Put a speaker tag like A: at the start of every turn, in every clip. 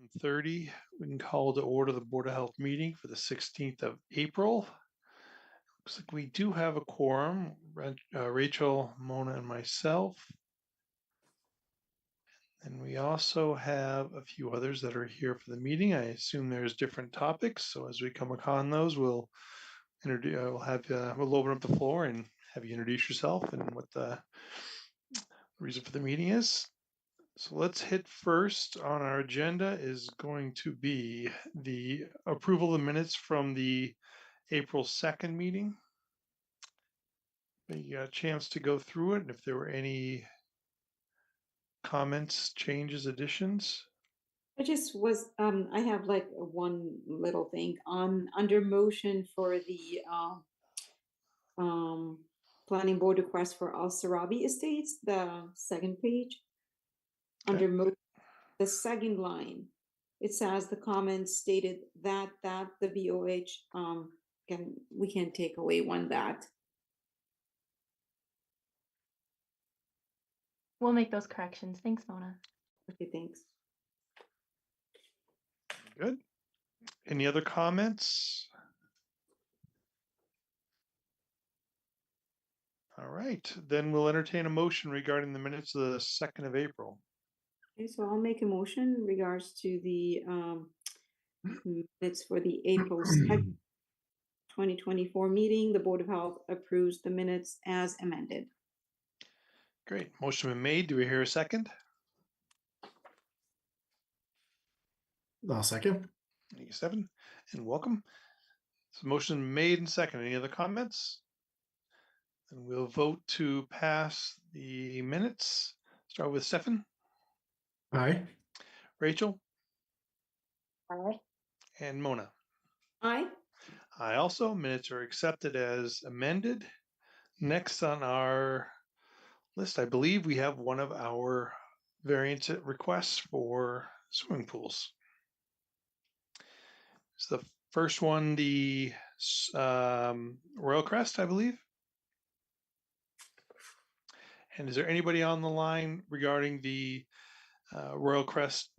A: 7:30. We can call to order the Board of Health meeting for the 16th of April. Looks like we do have a quorum, Rachel, Mona, and myself. And we also have a few others that are here for the meeting. I assume there's different topics. So as we come upon those, we'll open up the floor and have you introduce yourself and what the reason for the meeting is. So let's hit first on our agenda is going to be the approval of the minutes from the April 2nd meeting. We got a chance to go through it, and if there were any comments, changes, additions.
B: I have like one little thing on under motion for the planning board request for Al Sarabi Estates, the second page.
A: Okay.
B: Under the second line, it says the comments stated that the BOH we can take away one that.
C: We'll make those corrections. Thanks, Mona.
B: Okay, thanks.
A: Good. Any other comments? All right, then we'll entertain a motion regarding the minutes of the 2nd of April.
B: Okay, so I'll make a motion in regards to the minutes for the April 2nd, 2024 meeting. The Board of Health approves the minutes as amended.
A: Great. Motion been made. Do we hear a second?
D: I'll second.
A: Thank you, Stephen, and welcome. So motion made and second. Any other comments? And we'll vote to pass the minutes. Start with Stephen.
D: Aye.
A: Rachel.
C: Aye.
A: And Mona.
B: Aye.
A: I also. Minutes are accepted as amended. Next on our list, I believe we have one of our variance requests for swimming pools. It's the first one, the Royal Crest, I believe. And is there anybody on the line regarding the Royal Crest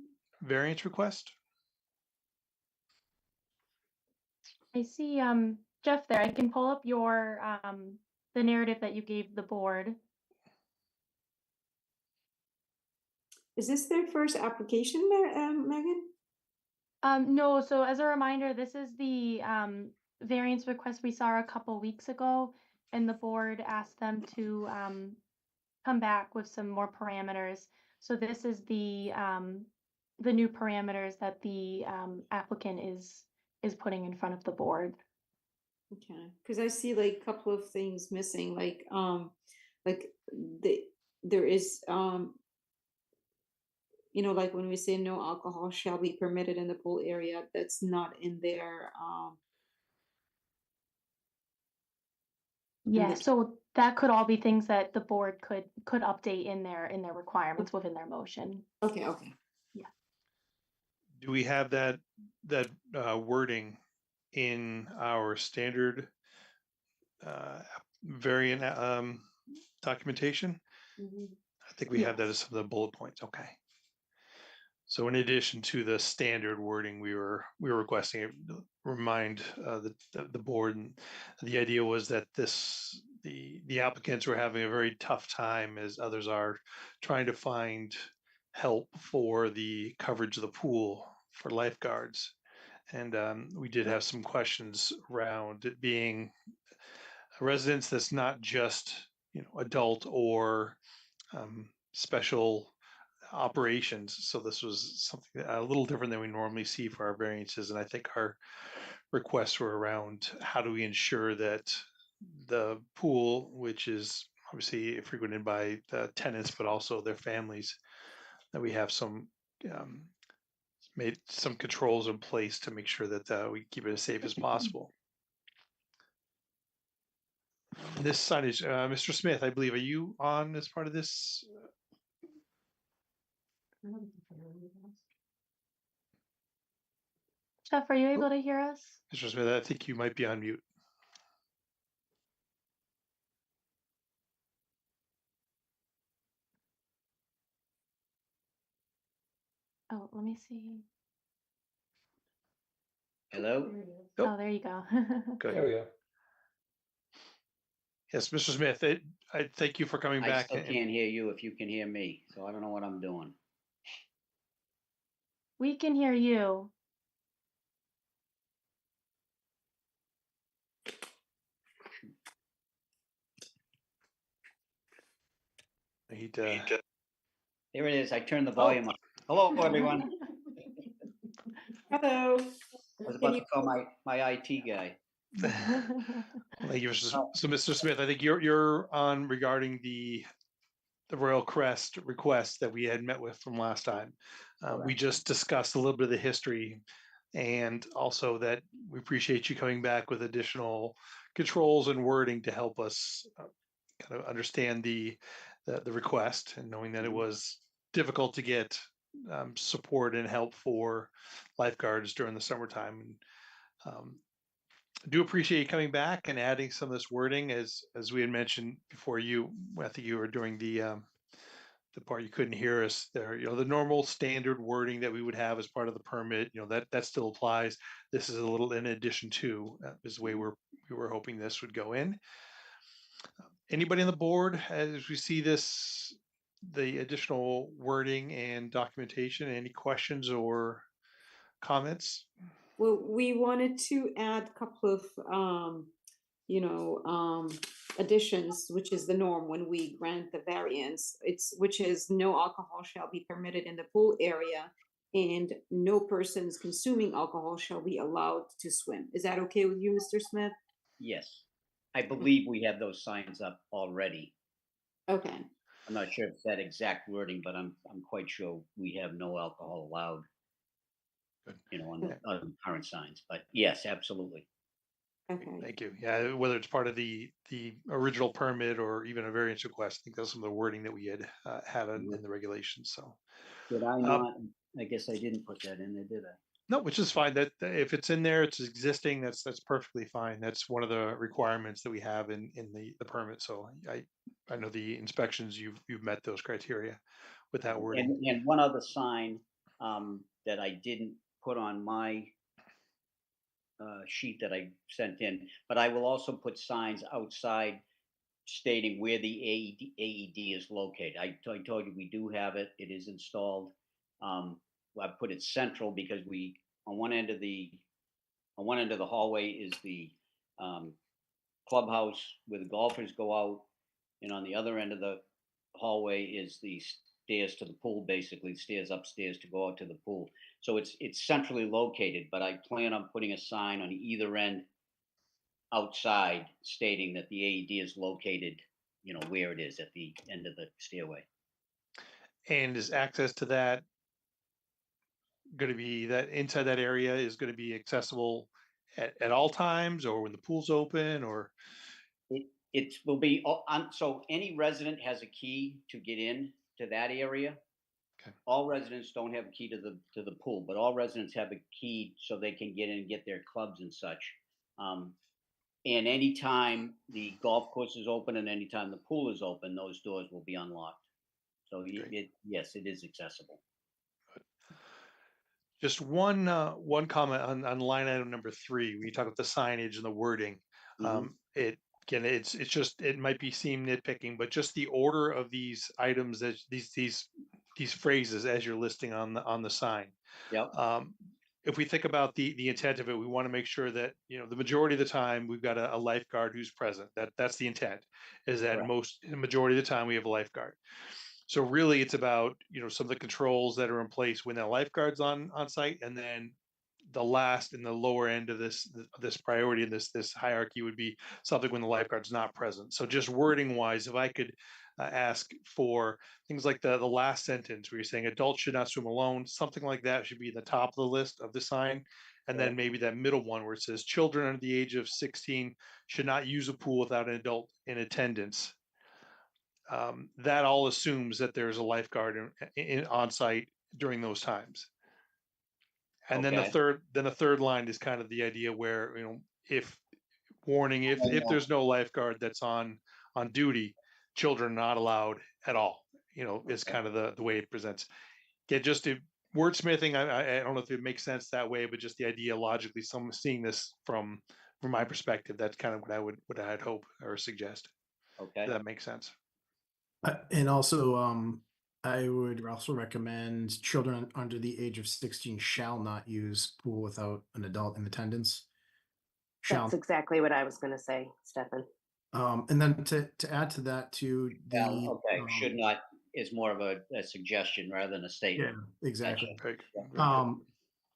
A: variance request?
C: I see Jeff there. I can pull up your the narrative that you gave the board.
B: Is this their first application, Megan?
C: No, so as a reminder, this is the variance request we saw a couple weeks ago, and the board asked them to come back with some more parameters. So this is the new parameters that the applicant is putting in front of the board.
B: Okay, because I see like a couple of things missing, like there is you know, like when we say no alcohol shall be permitted in the pool area, that's not in there.
C: Yeah, so that could all be things that the board could update in their requirements within their motion.
B: Okay.
C: Yeah.
A: Do we have that wording in our standard variant documentation?
B: Mm-hmm.
A: I think we have that as some of the bullet points. Okay. So in addition to the standard wording, we were requesting remind the board, and the idea was that the applicants were having a very tough time, as others are, trying to find help for the coverage of the pool for lifeguards. And we did have some questions around it being a residence that's not just, you know, adult or special operations. So this was something a little different than we normally see for our variances. And I think our requests were around how do we ensure that the pool, which is obviously frequented by the tenants, but also their families, that we have some made some controls in place to make sure that we keep it as safe as possible. This signage, Mr. Smith, I believe, are you on as part of this?
C: Jeff, are you able to hear us?
A: Mr. Smith, I think you might be on mute.
C: Oh, let me see.
E: Hello?
A: Nope.
C: Oh, there you go.
A: Good.
F: There we go.
A: Yes, Mr. Smith, I thank you for coming
E: I
A: back.
E: still can't hear you if you can hear me, so I don't know what I'm doing.
C: We can hear you.
E: There it is. I turned the volume up. Hello, everyone.
B: Hello.
E: I was about to call my IT guy.
A: Thank you.
E: Oh.
A: So, Mr. Smith, I think you're on regarding the Royal Crest request that we had met with from last time. We just discussed a little bit of the history, and also that we appreciate you coming back with additional controls and wording to help us kind of understand the request, and knowing that it was difficult to get support and help for lifeguards during the summertime. And do appreciate you coming back and adding some of this wording, as we had mentioned before. I think you were doing the part you couldn't hear us there. The normal standard wording that we would have as part of the permit, that still applies. This is a little in addition to, is the way we were hoping this would go in. Anybody on the board, as we see this, the additional wording and documentation, any questions or comments?
B: Well, we wanted to add a couple of, additions, which is the norm when we grant the variance. Which is no alcohol shall be permitted in the pool area, and no persons consuming alcohol shall be allowed to swim. Is that okay with you, Mr. Smith?
E: Yes. I believe we have those signs up already.
B: Okay.
E: I'm not sure if it's that exact wording, but I'm quite sure we have no alcohol allowed.
A: Good.
E: On the current signs. But yes, absolutely.
B: Okay.
A: Thank you. Yeah, whether it's part of the original permit or even a variance request, I think that's some of the wording that we had in the regulations. So
E: did I not? I guess I didn't put that in there, did I?
A: No, which is fine. That if it's in there, it's existing. That's perfectly fine. That's one of the requirements that we have in the permit. So I know the inspections, you've met those criteria with that wording.
E: And one other sign that I didn't put on my sheet that I sent in, but I will also put signs outside stating where the AED is located. I told you we do have it. It is installed. I put it central because on one end of the hallway is the clubhouse where the golfers go out, and on the other end of the hallway is the stairs to the pool, basically stairs upstairs to go out to the pool. So it's centrally located, but I plan on putting a sign on either end outside stating that the AED is located, where it is at the end of the stairway.
A: And is access to that going to be, that inside that area is going to be accessible at all times, or when the pool's open, or?
E: It will be so any resident has a key to get in to that area.
A: Okay.
E: All residents don't have a key to the pool, but all residents have a key so they can get in and get their clubs and such. And anytime the golf course is open and anytime the pool is open, those doors will be unlocked. So yes, it is accessible.
A: Just one comment on line item number 3, when you talk about the signage and the wording. It might seem nitpicking, but just the order of these items, as these phrases as you're listing on the sign.
E: Yep.
A: If we think about the intent of it, we want to make sure that the majority of the time we've got a lifeguard who's present. That's the intent. Is that the majority of the time we have a lifeguard. So really, it's about some of the controls that are in place when that lifeguard's on site, and then the last and the lower end of this priority in this hierarchy would be something when the lifeguard's not present. So just wording wise, if I could ask for things like the last sentence where you're saying adults should not swim alone, something like that should be the top of the list of the sign. And then maybe that middle one where it says children under the age of 16 should not use a pool without an adult in attendance. That all assumes that there's a lifeguard on site during those times. And then the third line is kind of the idea where, if there's no lifeguard that's on duty, children are not allowed at all, is kind of the way it presents. Just wordsmithing, I don't know if it makes sense that way, but just the idea logically, some seeing this from my perspective, that's kind of what I'd hope or suggest.
E: Okay.
A: If that makes sense.
D: And also, I would also recommend children under the age of 16 shall not use pool without an adult in attendance. Shall,
F: That's exactly what I was gonna say, Stefan.
D: and then to add to that, to the,
E: Okay. Should not is more of a suggestion rather than a
D: yeah,
E: statement.
D: exactly.
E: Gotcha.
A: Very,
E: Yeah.
A: very good.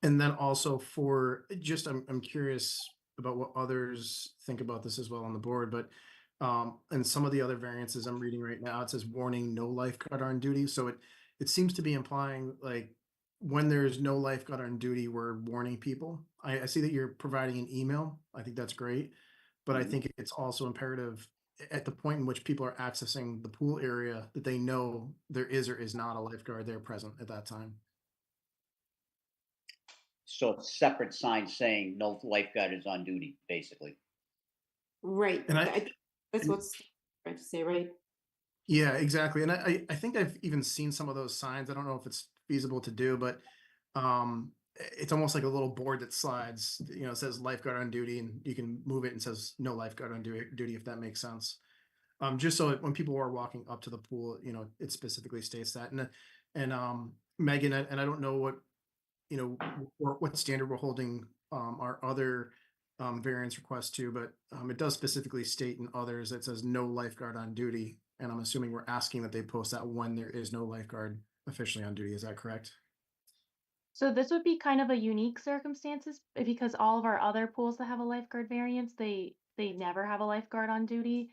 D: And then also for just, I'm curious about what others think about this as well on the board, but and some of the other variances I'm reading right now, it says warning, no lifeguard on duty. So it seems to be implying like when there's no lifeguard on duty, we're warning people. I see that you're providing an email. I think that's great, but I
E: Mhm.
D: think it's also imperative at the point in which people are accessing the pool area that they know there is or is not a lifeguard there present at that time.
E: So it's separate sign saying no lifeguard is on duty, basically.
B: Right.
D: And
B: I think that's what's trying to say, right?
D: yeah, exactly. And I think I've even seen some of those signs. I don't know if it's feasible to do, but it's almost like a little board that slides, it says lifeguard on duty, and you can move it and says no lifeguard on duty, if that makes sense. Just so that when people are walking up to the pool, it specifically states that. And Megan, and I don't know what standard we're holding our other variance requests to, but it does specifically state in others, it says no lifeguard on duty. And I'm assuming we're asking that they post that when there is no lifeguard officially on duty. Is that correct?
C: So this would be kind of a unique circumstances because all of our other pools that have a lifeguard variance, they never have a lifeguard on duty.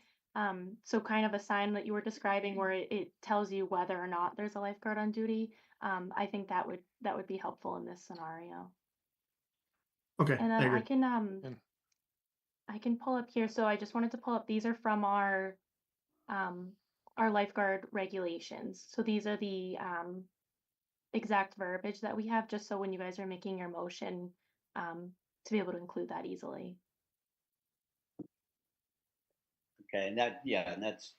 C: So kind of a sign that you were describing where it tells you whether or not there's a lifeguard on duty. I think that would be helpful in this scenario.
D: Okay,
C: And
D: I
C: then
D: agree.
C: I can pull up here. So I just wanted to pull up, these are from our lifeguard regulations. So these are the exact verbiage that we have, just so when you guys are making your motion, to be able to include that easily.
E: Okay. And that's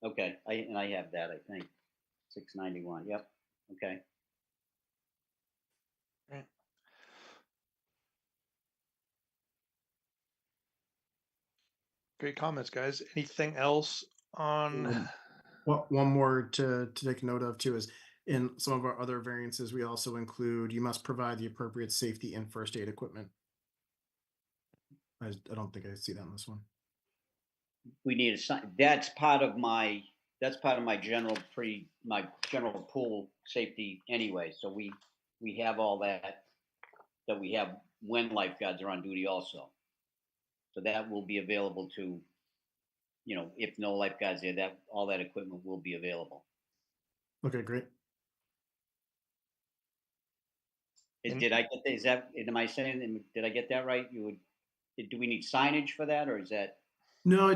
E: okay. I have that, I think. 691. Yep. Okay.
A: Right. Great comments, guys. Anything else on?
D: Well, one more to take note of too is in some of our other variances, we also include, you must provide the appropriate safety and first aid equipment. I don't think I see that in this one.
E: We need a sign. That's part of my general pool safety anyway. So we have all that we have when lifeguards are on duty also. So that will be available to, if no lifeguards there, that all that equipment will be available.
D: Okay, great.
E: Did I get that? Is that, am I saying, did I get that right? Do we need signage for that, or is that?
D: No,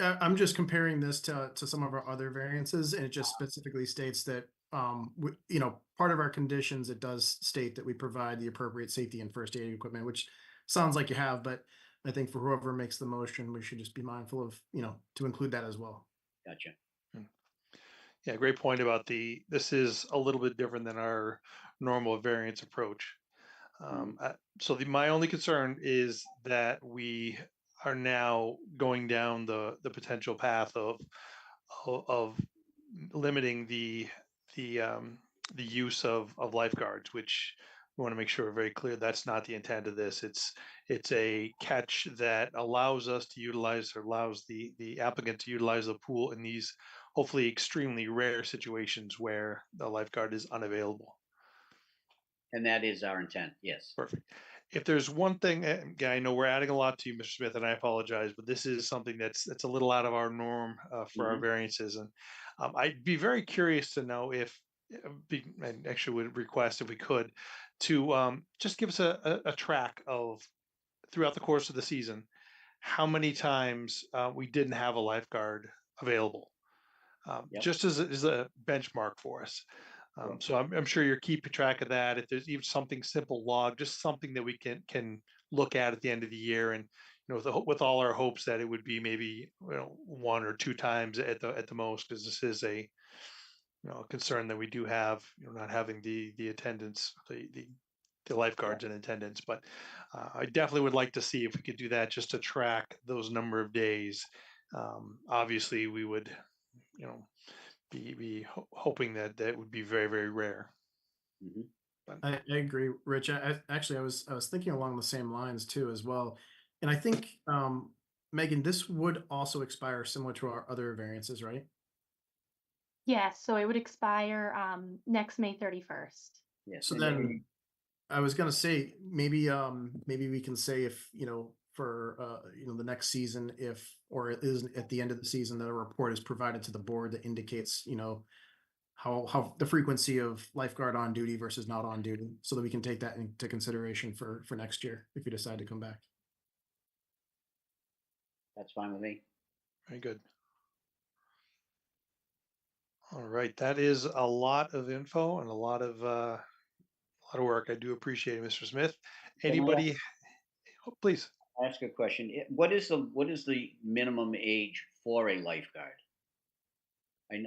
D: I'm just comparing this to some of our other variances, and it just specifically states that, part of our conditions, it does state that we provide the appropriate safety and first aid equipment, which sounds like you have, but I think for whoever makes the motion, we should just be mindful of, to include that as well.
E: Gotcha.
A: Yeah, great point about this is a little bit different than our normal variance approach. So my only concern is that we are now going down the potential path of limiting the use of lifeguards, which we want to make sure we're very clear that's not the intent of this. It's a catch that allows us to utilize, or allows the applicant to utilize the pool in these hopefully extremely rare situations where the lifeguard is unavailable.
E: And that is our intent. Yes.
A: Perfect. If there's one thing, again, I know we're adding a lot to you, Mr. Smith, and I apologize, but this is something that's a little out of our norm for our variances. And I'd be very curious to know if, and actually would request if we could, to just give us a track of, throughout the course of the season, how many times we didn't have a lifeguard available, just as a benchmark for us. So I'm sure you're keeping track of that. If there's even something simple log, just something that we can look at the end of the year, and with all our hopes that it would be maybe 1 or 2 times at the most, because this is a concern that we do have, not having the attendance, the lifeguards in attendance. But I definitely would like to see if we could do that just to track those number of days. Obviously, we would, you know, be hoping that that would be very, very rare.
E: Mhm.
D: I agree, Rich. Actually, I was thinking along the same lines too as well. And I think, Megan, this would also expire similar to our other variances, right?
C: Yes, so it would expire next May 31st.
E: Yes.
D: So
E: and
D: then I was gonna say maybe maybe we can say if for the next season, if or it is at the end of the season that a report is provided to the board that indicates how the frequency of lifeguard on duty versus not on duty, so that we can take that into consideration for next year if you decide to come back.
E: that's fine with me.
A: Very good. All right, that is a lot of info and a lot of work. I do appreciate it, Mr. Smith.
E: Can I
A: Anybody? Oh, please.
E: ask a question? What is the minimum age for a lifeguard?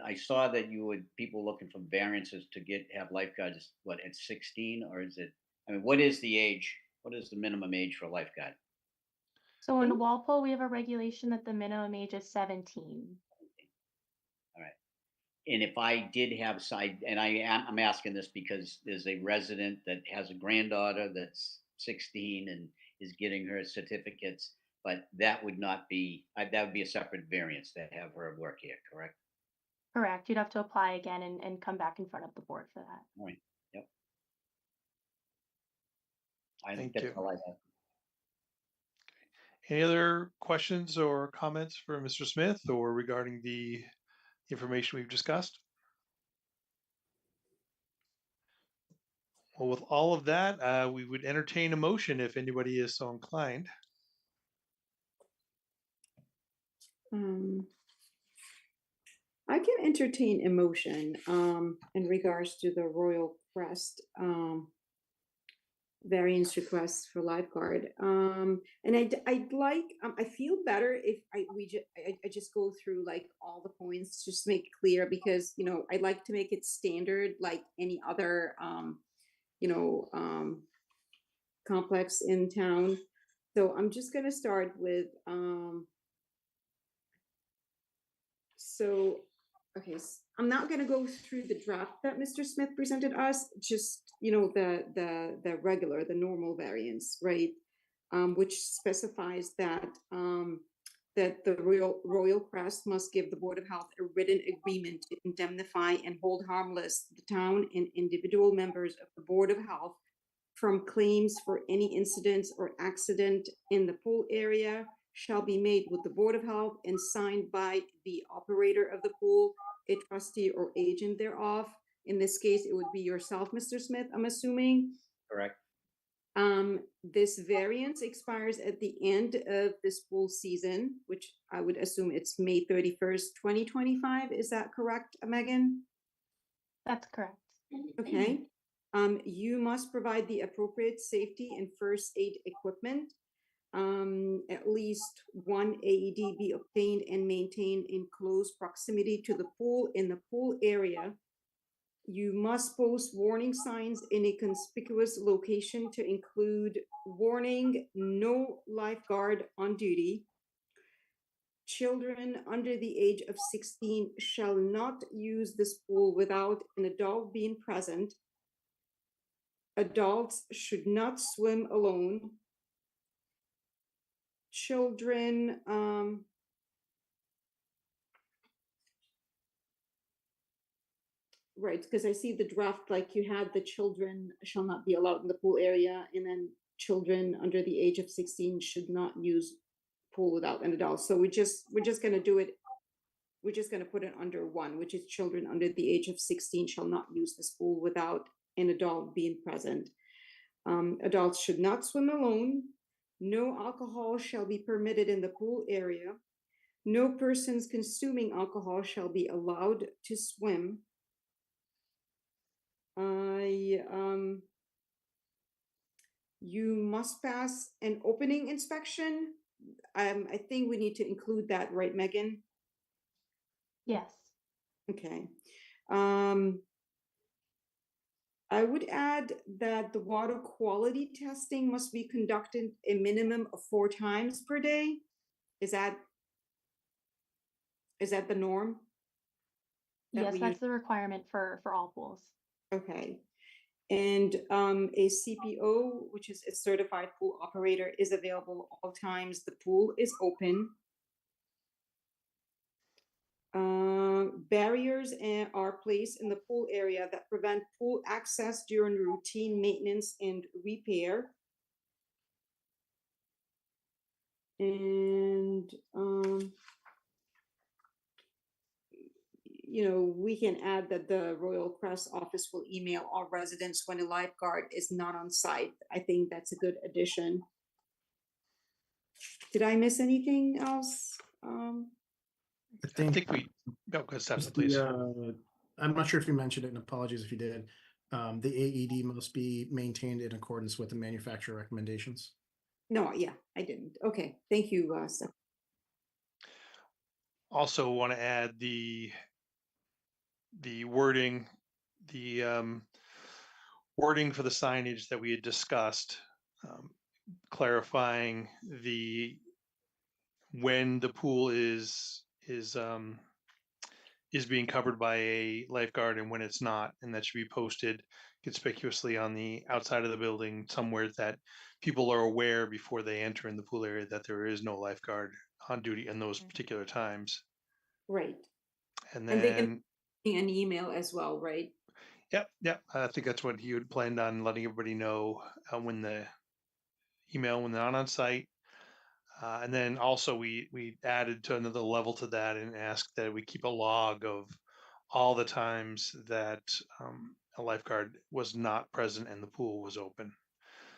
E: I saw that people looking for variances to have lifeguards, what, at 16, or is it, I mean, what is the age? What is the minimum age for a lifeguard?
C: So in Walpole, we have a regulation that the minimum age is 17.
E: All right. And if I did have side, and I'm asking this because there's a resident that has a granddaughter that's 16 and is getting her certificates, but that would not be, that would be a separate variance to have her work here, correct?
C: Correct. You'd have to apply again and come back in front of the board for that.
E: All right. Yep. I think
A: Thank
E: that's
A: you.
E: all I have.
A: Any other questions or comments for Mr. Smith or regarding the information we've discussed? Well, with all of that, we would entertain a motion if anybody is so inclined.
B: I can entertain emotion in regards to the Royal Crest variance requests for lifeguard. And I'd like, I feel better if I just go through like all the points, just to make it clear, because I'd like to make it standard like any other complex in town. So I'm just gonna start with okay, I'm not going to go through the draft that Mr. Smith presented us, just, the regular, the normal variance, right? Which specifies that that the Royal Crest must give the Board of Health a written agreement to indemnify and hold harmless the town and individual members of the Board of Health from claims for any incidents or accident in the pool area shall be made with the Board of Health and signed by the operator of the pool, a trustee or agent thereof. In this case, it would be yourself, Mr. Smith, I'm assuming.
E: Correct.
B: This variance expires at the end of this pool season, which I would assume it's May 31st, 2025. Is that correct, Megan?
C: That's correct.
B: Okay. You must provide the appropriate safety and first aid equipment. At least one AED be obtained and maintained in close proximity to the pool in the pool area. You must post warning signs in a conspicuous location to include warning, no lifeguard on duty. Children under the age of 16 shall not use this pool without an adult being present. Adults should not swim alone. Children, right, because I see the draft, like you had the children shall not be allowed in the pool area, and then children under the age of 16 should not use pool without an adult. So we're just gonna do it. We're just gonna put it under one, which is children under the age of 16 shall not use this pool without an adult being present. Adults should not swim alone. No alcohol shall be permitted in the pool area. No persons consuming alcohol shall be allowed to swim. You must pass an opening inspection. I think we need to include that, right, Megan?
C: Yes.
B: Okay. I would add that the water quality testing must be conducted a minimum of 4 times per day. Is that the norm? That
C: Yes,
B: we
C: that's the requirement for all pools.
B: Okay. And a CPO, which is a certified pool operator, is available all times the pool is open. Barriers are placed in the pool area that prevent pool access during routine maintenance and repair. And we can add that the Royal Crest office will email all residents when a lifeguard is not on site. I think that's a good addition. Did I miss anything else?
D: I
A: I
D: think
A: think we, go ahead, Stefan,
D: just
A: please.
D: I'm not sure if you mentioned it, and apologies if you did. The AED must be maintained in accordance with the manufacturer recommendations.
B: No, yeah, I didn't. Okay, thank you, Steph.
A: Also want to add the wording, the wording for the signage that we had discussed, clarifying when the pool is being covered by a lifeguard and when it's not, and that should be posted conspicuously on the outside of the building somewhere that people are aware before they enter in the pool area that there is no lifeguard on duty in those particular times.
B: Right.
A: And
B: And they
A: then,
B: can an email as well, right?
A: yep, I think that's what he had planned on letting everybody know when they're not on site. And then also we added to another level to that and asked that we keep a log of all the times that a lifeguard was not present and the pool was open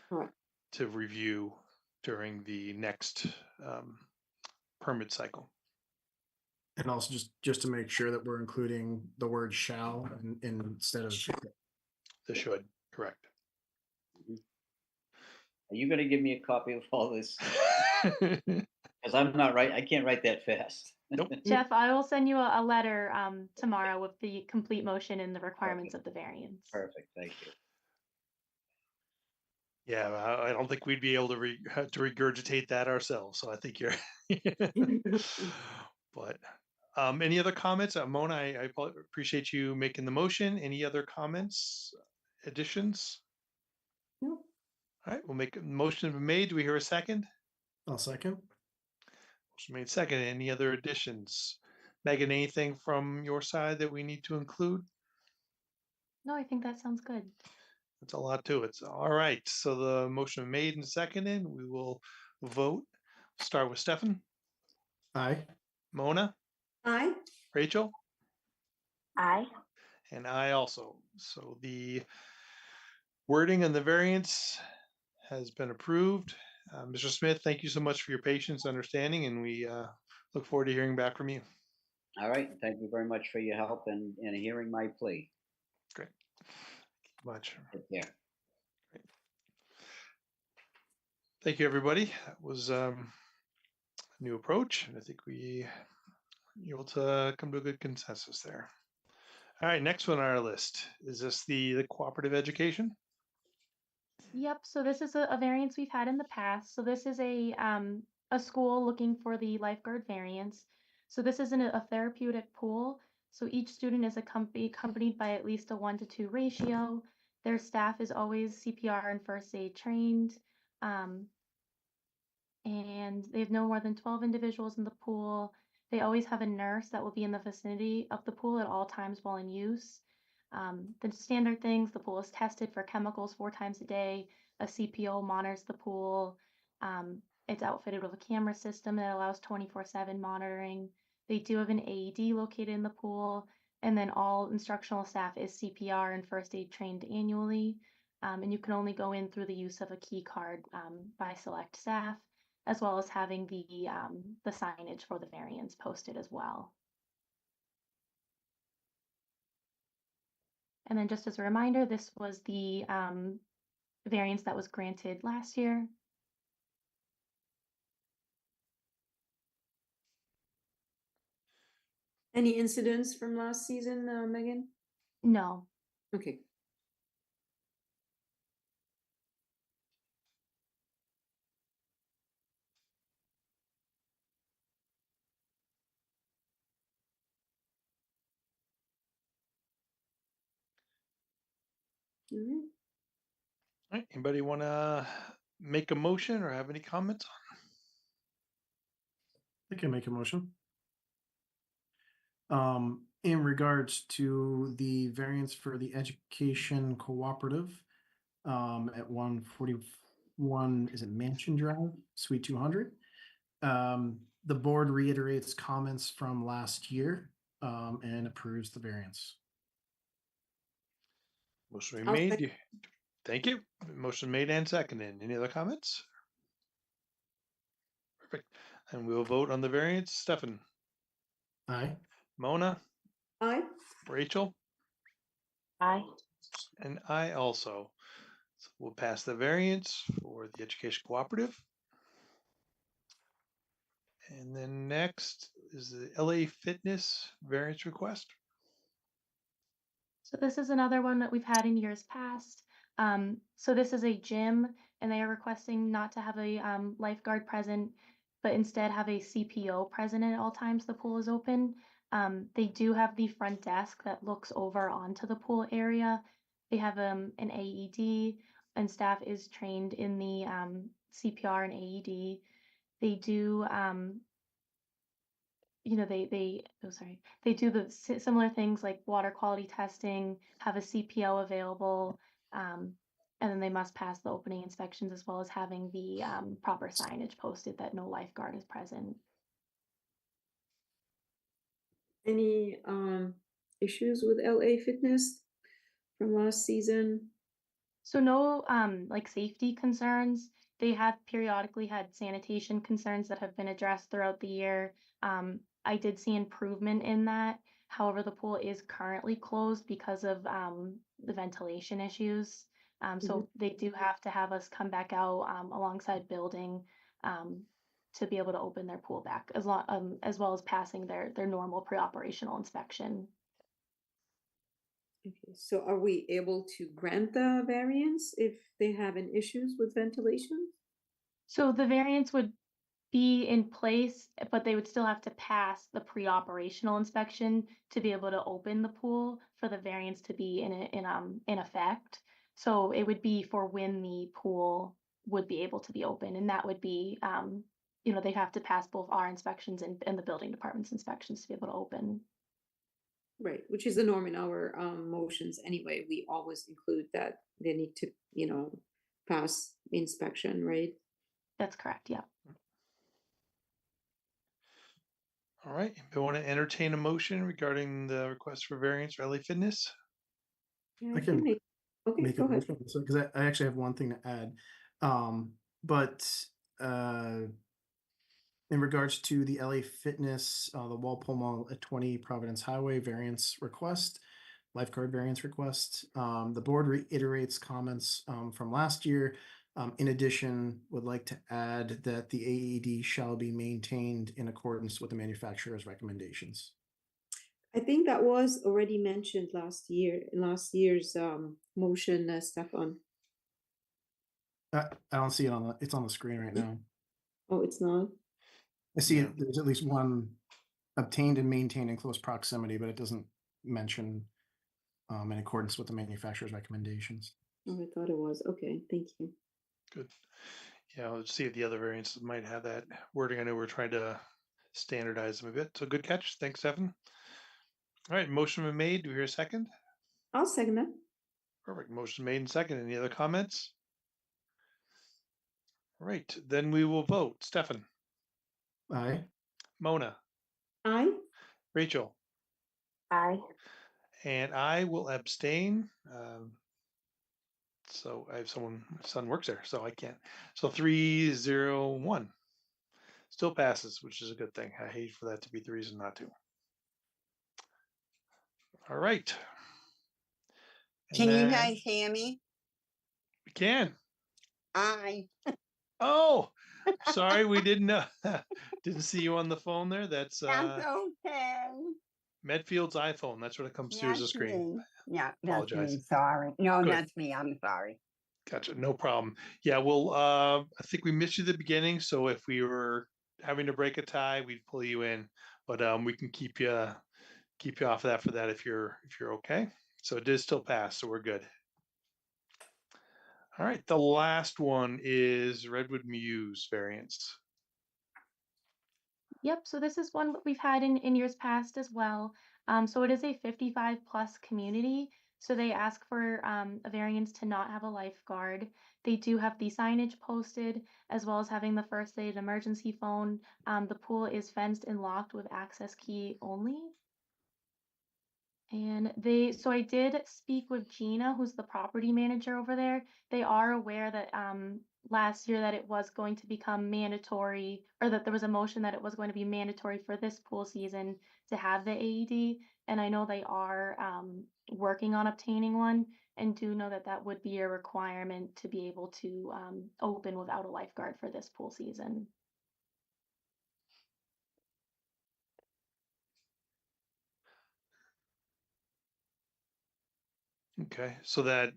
B: Correct.
A: to review during the next permit cycle.
D: And also just to make sure that we're including the word shall instead of
A: The should, correct.
E: Are you gonna give me a copy of all this? Because I'm not right, I can't write that fast.
A: Nope.
C: Jeff, I will send you a letter tomorrow with the complete motion and the requirements of the variance.
E: Perfect, thank you.
A: Yeah, I don't think we'd be able to regurgitate that ourselves. So I think you're. But any other comments? Mona, I appreciate you making the motion. Any other comments, additions?
B: No.
A: All right, we'll make a motion made. Do we hear a second?
D: I'll second.
A: Motion made second. Any other additions? Megan, anything from your side that we need to include?
C: No, I think that sounds good.
A: That's a lot to it. So, all right. So the motion made and seconded. We will vote. Start with Stefan.
D: Aye.
A: Mona.
B: Aye.
A: Rachel.
F: Aye.
A: And I also. So the wording and the variance has been approved. Mr. Smith, thank you so much for your patience, understanding, and we look forward to hearing back from you.
E: All right, thank you very much for your help and hearing my plea.
A: Great. Much.
E: Take care.
A: Thank you, everybody. That was a new approach, and I think we were able to come to a good consensus there. All right, next one on our list. Is this the cooperative education?
C: Yep, so this is a variance we've had in the past. So this is a school looking for the lifeguard variance. So this isn't a therapeutic pool. So each student is accompanied by at least a 1-to-2 ratio. Their staff is always CPR and first aid trained. And they have no more than 12 individuals in the pool. They always have a nurse that will be in the vicinity of the pool at all times while in use. The standard things, the pool is tested for chemicals 4 times a day. A CPO monitors the pool. It's outfitted with a camera system that allows 24/7 monitoring. They do have an AED located in the pool, and then all instructional staff is CPR and first aid trained annually. And you can only go in through the use of a key card by select staff, as well as having the signage for the variance posted as well. And then just as a reminder, this was the variance that was granted last year.
B: Any incidents from last season, Megan?
C: No.
B: Okay. All right.
A: All right, anybody want to make a motion or have any comments?
D: I can make a motion. In regards to the variance for the education cooperative, at 141, is it Mansion Drive, Suite 200? The board reiterates comments from last year, and approves the variance.
A: Motion
B: I'll
A: made. Thank you. Motion made and seconded. Any other comments? Perfect. And we'll vote on the variance. Stefan,
D: Aye.
A: Mona,
B: Aye.
A: Rachel,
F: Aye.
A: and I also. So we'll pass the variance for the education cooperative. And then next is the LA Fitness variance request.
C: So this is another one that we've had in years past. So this is a gym, and they are requesting not to have a lifeguard present, but instead have a CPO present at all times the pool is open. They do have the front desk that looks over onto the pool area. They have an AED, and staff is trained in the CPR and AED. They do they do the similar things like water quality testing, have a CPO available, and then they must pass the opening inspections as well as having the proper signage posted that no lifeguard is present.
B: Any issues with LA Fitness from last season?
C: So no like safety concerns. They have periodically had sanitation concerns that have been addressed throughout the year. I did see improvement in that. However, the pool is currently closed because of the ventilation issues. So they do have to have us come back out alongside building to be able to open their pool back as well as passing their normal pre-operational inspection.
B: Okay, so are we able to grant the variance if they have an issues with ventilation?
C: So the variance would be in place, but they would still have to pass the pre-operational inspection to be able to open the pool for the variance to be in effect. So it would be for when the pool would be able to be open, and that would be they'd have to pass both our inspections and the building department's inspections to be able to open.
B: Right, which is the norm in our motions anyway. We always include that they need to, pass inspection, right?
C: That's correct, yeah.
A: All right. If you want to entertain a motion regarding the request for variance for LA Fitness.
B: Yeah,
D: I can
B: make. Okay,
D: make
B: go
D: a
B: ahead.
D: motion because I actually have one thing to add. But in regards to the LA Fitness, the Walpole Mall at 20 Providence Highway variance request, lifeguard variance request, the board reiterates comments from last year. In addition, would like to add that the AED shall be maintained in accordance with the manufacturer's recommendations.
B: I think that was already mentioned last year's motion, Stefan.
D: I don't see it it's on the screen right now.
B: Oh, it's not?
D: I see
A: Yeah.
D: there's at least one obtained and maintained in close proximity, but it doesn't mention in accordance with the manufacturer's recommendations.
B: Oh, I thought it was. Okay, thank you.
A: Good. Yeah, let's see if the other variants might have that wording. I know we're trying to standardize them a bit. So good catch. Thanks, Stefan. All right, motion been made. Do we hear a second?
B: I'll second that.
A: Perfect. Motion made and second. Any other comments? All right, then we will vote. Stefan,
D: Aye.
A: Mona,
B: Aye.
A: Rachel,
F: Aye.
A: and I will abstain. So I have someone, my son works there, so I can't. So 3-0-1 still passes, which is a good thing. I hate for that to be the reason not to. All right. And
G: Can you
A: then
G: guys hear me?
A: we can.
G: Aye.
A: Oh, sorry, we didn't know. Didn't see you on the phone there. That's
G: That's okay.
A: Medfield's iPhone. That's what it comes through as a
G: That's
A: screen.
G: me. Yeah, that's
A: Apologize.
G: me. Sorry. No,
A: Good.
G: that's me. I'm sorry.
A: Gotcha. No problem. Yeah, well, I think we missed you at the beginning, so if we were having to break a tie, we'd pull you in. But we can keep you off of that for that if you're okay. So it did still pass, so we're good. All right, the last one is Redwood Mews variance.
C: Yep, so this is one that we've had in years past as well. So it is a 55 plus community. So they ask for a variance to not have a lifeguard. They do have the signage posted as well as having the first aid emergency phone. The pool is fenced and locked with access key only. And so I did speak with Gina, who's the property manager over there. They are aware that last year that it was going to become mandatory, or that there was a motion that it was going to be mandatory for this pool season to have the AED. And I know they are working on obtaining one, and do know that that would be a requirement to be able to open without a lifeguard for this pool season.
A: Okay, so that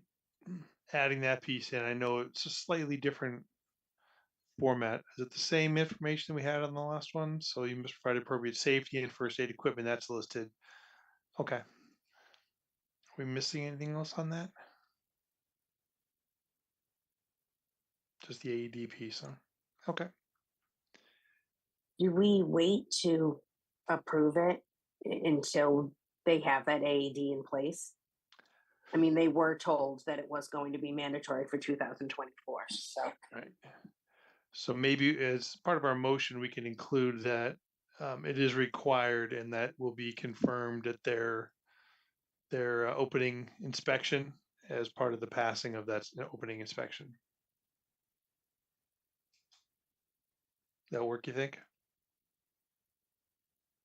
A: adding that piece in, I know it's a slightly different format. Is it the same information we had on the last one? So you must provide appropriate safety and first aid equipment. That's listed. Okay. Are we missing anything else on that? Just the AED piece, huh? Okay.
F: Do we wait to approve it until they have that AED in place? I mean, they were told that it was going to be mandatory for 2024, so.
A: Right. So maybe as part of our motion, we can include that it is required and that will be confirmed at their opening inspection as part of the passing of that opening inspection. That'll work, you think?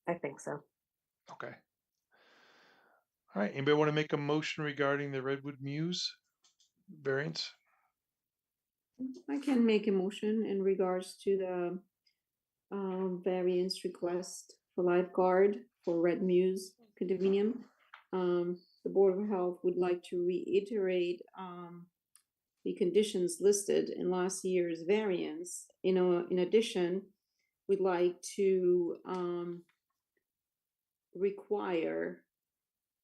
F: I think so.
A: Okay. All right. Anybody want to make a motion regarding the Redwood Mews variance?
B: I can make a motion in regards to the variance request for lifeguard for Red Mews condominium. The Board of Health would like to reiterate the conditions listed in last year's variance. In addition, we'd like to require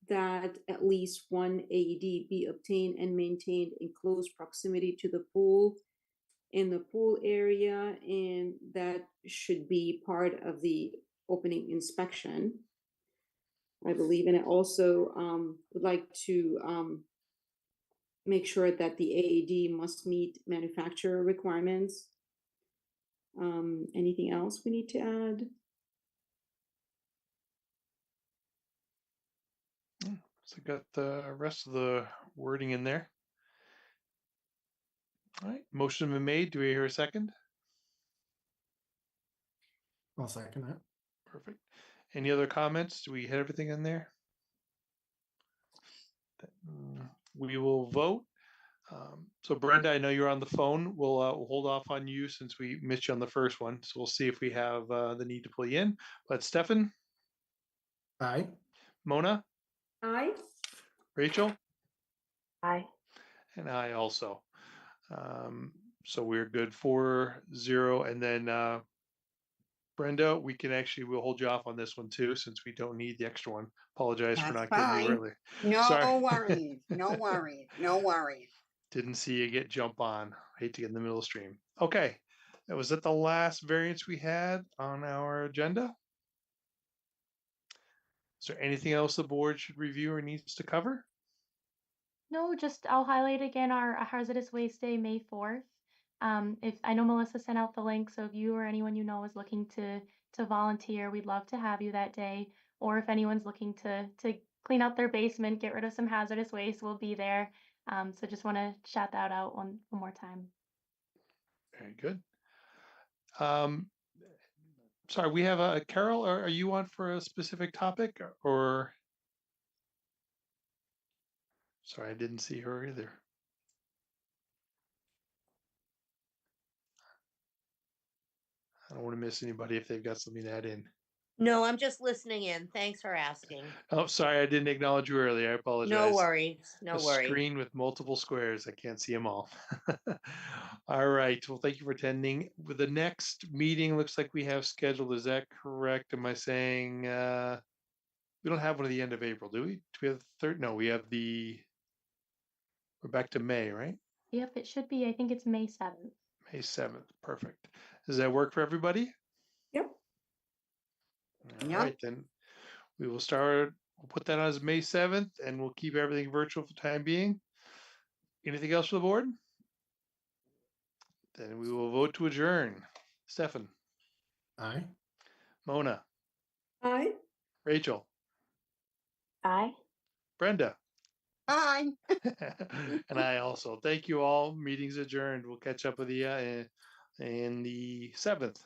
B: that at least one AED be obtained and maintained in close proximity to the pool, in the pool area, and that should be part of the opening inspection, I believe. And I also would like to make sure that the AED must meet manufacturer requirements. Anything else we need to add?
A: So got the rest of the wording in there. All right. Motion been made. Do we hear a second?
D: I'll second that.
A: Perfect. Any other comments? Do we hit everything in there? We will vote. So Brenda, I know you're on the phone. We'll hold off on you since we missed you on the first one. So we'll see if we have the need to pull you in. But Stefan,
D: Aye.
A: Mona,
B: Aye.
A: Rachel,
F: Aye.
A: and I also. So we're good 4-0. And then Brenda, we'll hold you off on this one too, since we don't need the extra one. Apologize for
G: That's
A: not getting you
G: fine.
A: early.
G: No
A: Sorry.
G: worries. No worries. No worries.
A: Didn't see you jump on. Hate to get in the middle of the stream. Okay. That was the last variance we had on our agenda. Is there anything else the board should review or needs to cover?
C: No, just I'll highlight again our Hazardous Waste Day, May 4th. If I know Melissa sent out the link, so if you or anyone you know is looking to volunteer, we'd love to have you that day. Or if anyone's looking to clean out their basement, get rid of some hazardous waste, we'll be there. So just want to shout that out one more time.
A: Very good. Sorry, we have a Carol. Are you on for a specific topic or? Sorry, I didn't see her either. I don't want to miss anybody if they've got something to add in.
H: No, I'm just listening in. Thanks for asking.
A: Oh, sorry, I didn't acknowledge you earlier. I apologize.
H: No worries.
A: A
H: No worries.
A: screen with multiple squares. I can't see them all. All right. Well, thank you for attending. With the next meeting, looks like we have scheduled. Is that correct? Am I saying we don't have one at the end of April, do we? Do we have the third? No, we have we're back to May, right?
C: Yep, it should be, I think it's May 7th.
A: May 7th. Perfect. Does that work for everybody?
B: Yep.
A: All
G: Yep.
A: right, then we will start. We'll put that on as May 7th and we'll keep everything virtual for the time being. Anything else for the board? Then we will vote to adjourn. Stefan,
D: Aye.
A: Mona,
B: Aye.
A: Rachel,
F: Aye.
A: Brenda,
G: Bye.
A: and I also. Thank you all. Meeting's adjourned. We'll catch up with you in the 7th.